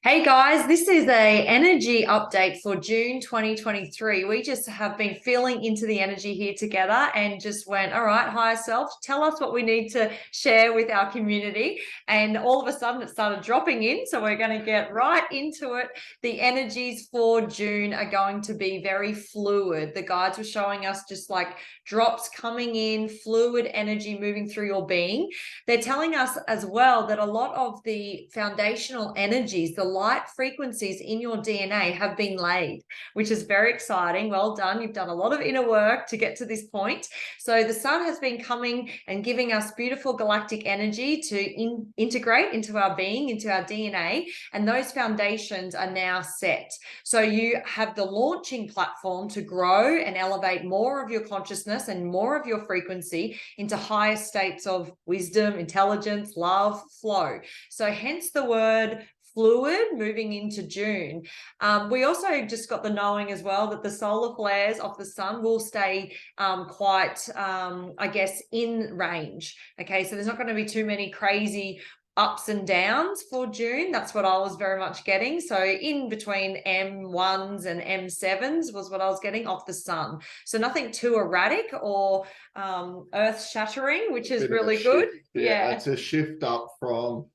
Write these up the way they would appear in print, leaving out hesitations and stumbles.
Hey guys, this is a energy update for June 2023. We just have been feeling into the energy here together and just went, all right, higher self, tell us what we need to share with our community. And all of a sudden it started dropping in. So we're going to get right into it. The energies for June are going to be very fluid. The guides were showing us just like drops coming in, fluid energy moving through your being. They're telling us as well that a lot of the foundational energies, the light frequencies in your DNA have been laid, which is very exciting. Well done. You've done a lot of inner work to get to this point. So the sun has been coming and giving us beautiful galactic energy to integrate into our being, into our DNA, and those foundations are now set. So you have the launching platform to grow and elevate more of your consciousness and more of your frequency into higher states of wisdom, intelligence, love, flow. So hence the word fluid moving into June. We also just got the knowing as well that the solar flares of the sun will stay quite, I guess, in range. Okay, so there's not going to be too many crazy ups and downs for June. That's what I was very much getting. So in between M1s and M7s was what I was getting off the sun. So nothing too erratic or earth shattering, which is really good. Yeah, it's a shift up from,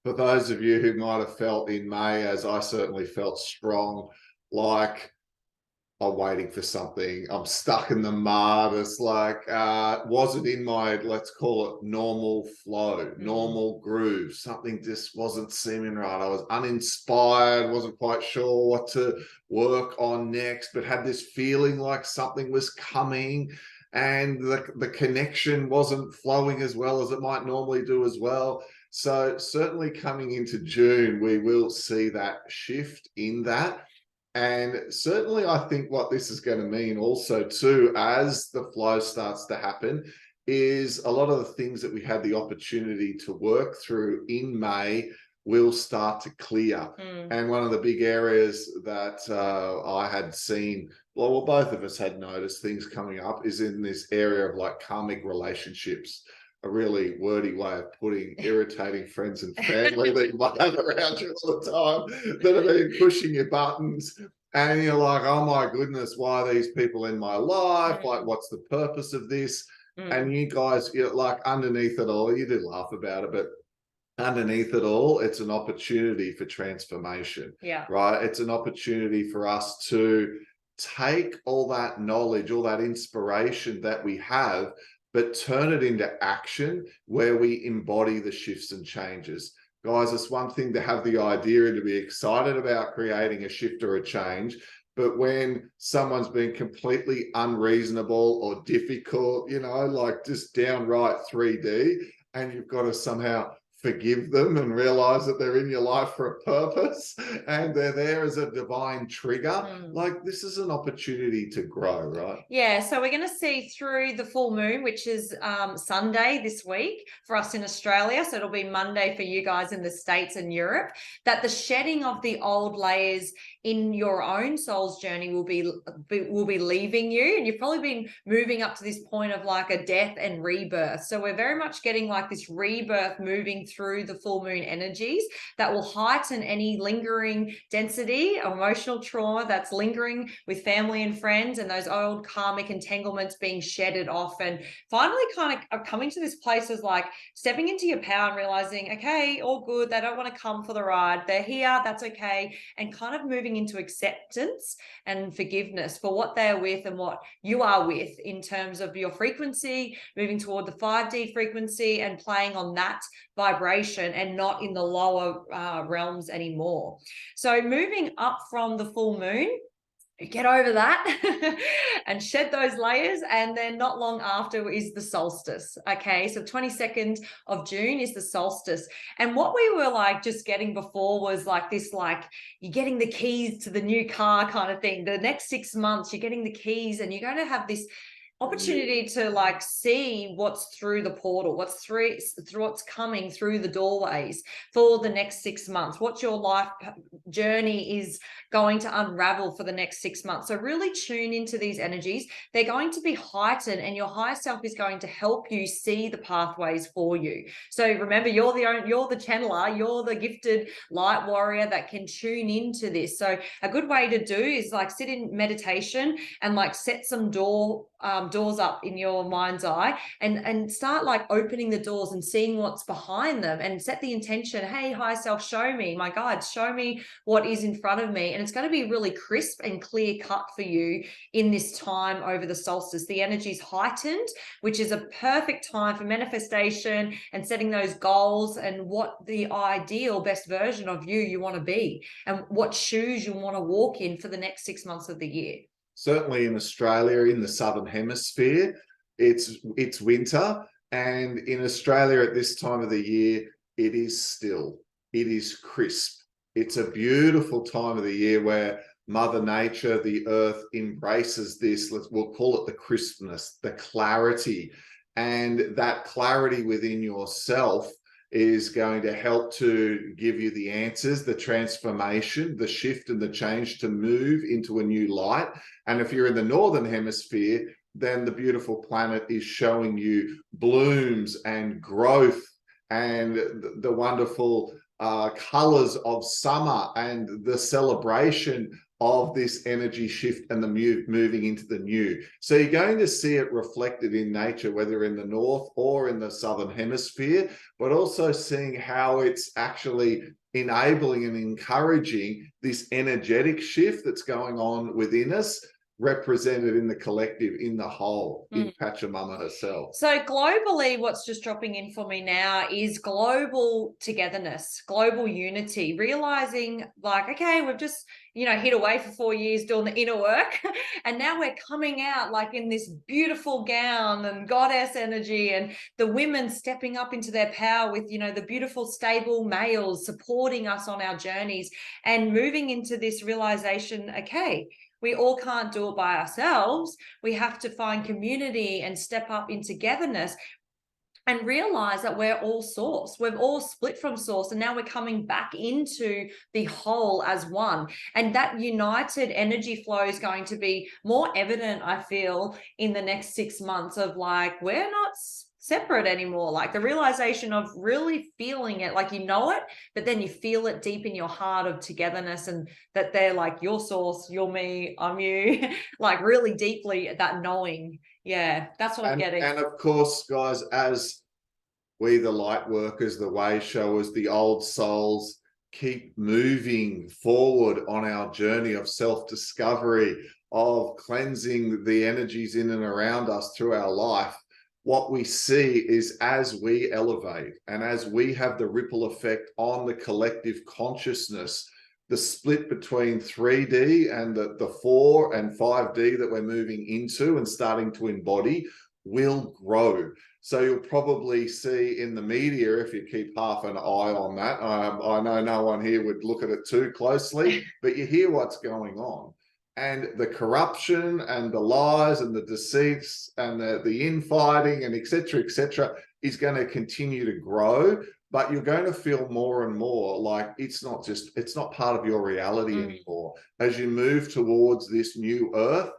for those of you who might have felt in May, as I certainly felt strong, like I'm waiting for something, I'm stuck in the mud. It's like wasn't in my, let's call it, normal flow, normal groove. Something just wasn't seeming right. I was uninspired, wasn't quite sure what to work on next, but had this feeling like something was coming, and the connection wasn't flowing as well as it might normally do as well. So certainly coming into June, we will see that shift in that. And certainly I think what this is going to mean also too, as the flow starts to happen, is a lot of the things that we had the opportunity to work through in May will start to clear. And one of the big areas that I had seen, well, both of us had noticed things coming up, is in this area of like karmic relationships. A really wordy way of putting irritating friends and family that you might have around you all the time that have been pushing your buttons, and you're like, oh my goodness, why are these people in my life? Like, what's the purpose of this? And you guys, you're like, underneath it all, you did laugh about it, but underneath it all, it's an opportunity for transformation. Right? It's an opportunity for us to take all that knowledge, all that inspiration that we have, but turn it into action where we embody the shifts and changes. Guys, it's one thing to have the idea and to be excited about creating a shift or a change, but when someone's been completely unreasonable or difficult, you know, like just downright 3D, and you've got to somehow forgive them and realize that they're in your life for a purpose and they're there as a divine trigger. Like, this is an opportunity to grow, right? Yeah, so we're going to see through the full moon, which is Sunday this week for us in Australia. So it'll be Monday for you guys in the States and Europe, that the shedding of the old layers in your own soul's journey will be leaving you, and you've probably been moving up to this point of like a death and rebirth. So we're very much getting like this rebirth moving through the full moon energies that will heighten any lingering density or emotional trauma that's lingering with family and friends, and those old karmic entanglements being shedded off, and finally kind of coming to this place of like stepping into your power and realizing, okay, all good, they don't want to come for the ride, they're here, that's okay, and kind of moving into acceptance and forgiveness for what they're with and what you are with in terms of your frequency, moving toward the 5D frequency and playing on that vibration and not in the lower realms anymore. So moving up from the full moon, get over that and shed those layers, and then not long after is the solstice. Okay, so 22nd of June is the solstice, and what we were like just getting before was like this, like you're getting the keys to the new car kind of thing. The next 6 months you're getting the keys and you're going to have this opportunity to like see what's through the portal, what's through what's coming through the doorways for the next 6 months, what your life journey is going to unravel for the next 6 months. So really tune into these energies. They're going to be heightened, and your higher self is going to help you see the pathways for you. So remember, you're the channeler, you're the gifted light warrior that can tune into this. So a good way to do is like sit in meditation and like set some doors up in your mind's eye, and start like opening the doors and seeing what's behind them, and set the intention, hey, higher self, show me, my guides, show me what is in front of me. And it's going to be really crisp and clear cut for you in this time over the solstice. The energy's heightened, which is a perfect time for manifestation and setting those goals, and what the ideal best version of you want to be, and what shoes you want to walk in for the next 6 months of the year. Certainly in Australia, in the southern hemisphere, it's winter, and in Australia at this time of the year, it is still, it is crisp. It's a beautiful time of the year where Mother Nature, the earth, embraces this, we'll call it the crispness, the clarity, and that clarity within yourself is going to help to give you the answers, the transformation, the shift and the change to move into a new light. And if you're in the northern hemisphere, then the beautiful planet is showing you blooms and growth and the wonderful colors of summer and the celebration of this energy shift and the moving into the new. So you're going to see it reflected in nature, whether in the north or in the southern hemisphere, but also seeing how it's actually enabling and encouraging this energetic shift that's going on within us, represented in the collective, in the whole, in Pachamama herself. So globally, what's just dropping in for me now is global togetherness, global unity, realizing like, okay, we've just, hid away for 4 years doing the inner work. And now we're coming out like in this beautiful gown and goddess energy, and the women stepping up into their power with, the beautiful, stable males supporting us on our journeys, and moving into this realization, okay, we all can't do it by ourselves. We have to find community and step up in togetherness, and realize that we're all source. We've all split from source, and now we're coming back into the whole as one. And that united energy flow is going to be more evident, I feel, in the next 6 months, of like, we're not separate anymore. Like the realization of really feeling it, like it, but then you feel it deep in your heart of togetherness, and that they're like your source, you're me, I'm you, like really deeply that knowing. Yeah, that's what I'm getting. And of course, guys, as we, the light workers, the way showers, the old souls, keep moving forward on our journey of self-discovery, of cleansing the energies in and around us through our life, what we see is, as we elevate and as we have the ripple effect on the collective consciousness, the split between 3D and the 4 and 5D that we're moving into and starting to embody will grow. So you'll probably see in the media, if you keep half an eye on that, I know no one here would look at it too closely, but you hear what's going on. And the corruption and the lies and the deceits and the infighting and et cetera, is going to continue to grow. But you're going to feel more and more like it's not part of your reality anymore. As you move towards this new earth,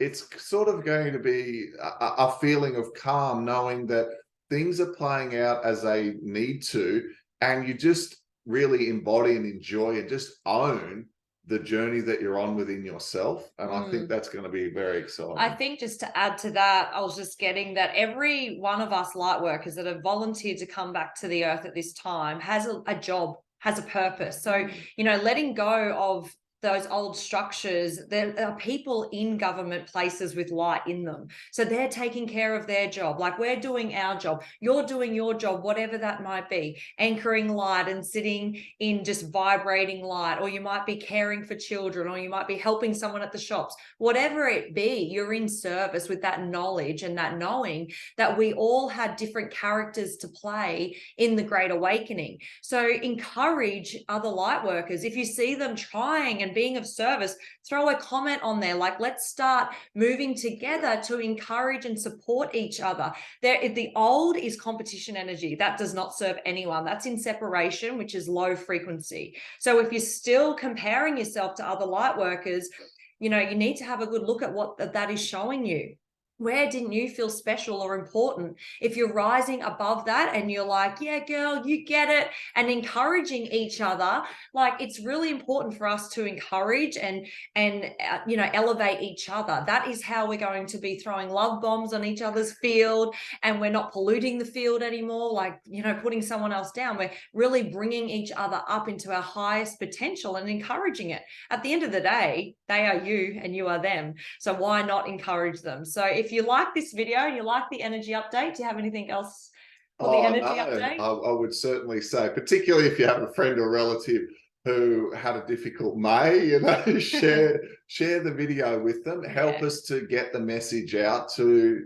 it's sort of going to be a feeling of calm, knowing that things are playing out as they need to, and you just really embody and enjoy and just own the journey that you're on within yourself. And I think that's going to be very exciting. I think just to add to that, I was just getting that every one of us light workers that have volunteered to come back to the earth at this time has a job, has a purpose. So, letting go of those old structures, there are people in government places with light in them. So they're taking care of their job. Like we're doing our job. You're doing your job, whatever that might be, anchoring light and sitting in just vibrating light, or you might be caring for children, or you might be helping someone at the shops, whatever it be, you're in service with that knowledge and that knowing that we all had different characters to play in the Great Awakening. So encourage other light workers. If you see them trying and and being of service, throw a comment on there. Like, let's start moving together to encourage and support each other. The old is competition energy. That does not serve anyone. That's in separation, which is low frequency. So if you're still comparing yourself to other light workers, you know, you need to have a good look at what that is showing you. Where didn't you feel special or important? If you're rising above that and you're like, yeah, girl, you get it, and encouraging each other, like, it's really important for us to encourage and you know, elevate each other. That is how we're going to be throwing love bombs on each other's field, and we're not polluting the field anymore, like, you know, putting someone else down. We're really bringing each other up into our highest potential and encouraging it. At the end of the day, they are you and you are them. So why not encourage them? So if you like this video and you like the energy update, do you have anything else for the energy update? I would certainly say, particularly if you have a friend or relative who had a difficult May, you know, share the video with them. Help us to get the message out to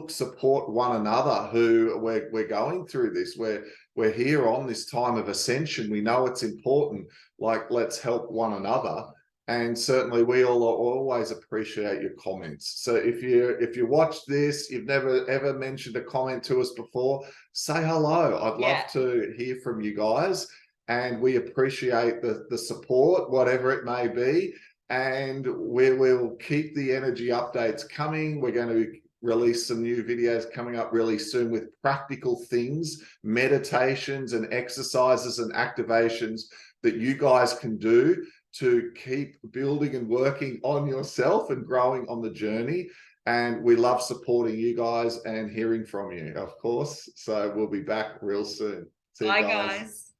support one another who we're going through this. We're here on this time of ascension. We know it's important. Like, let's help one another. And certainly we all always appreciate your comments. So if you watch this, you've never ever mentioned a comment to us before, say hello. I'd love to hear from you guys. And we appreciate the support, whatever it may be. And we'll keep the energy updates coming. We're going to release some new videos coming up really soon with practical things, meditations and exercises and activations that you guys can do to keep building and working on yourself and growing on the journey. And we love supporting you guys and hearing from you, of course. So we'll be back real soon. See you guys.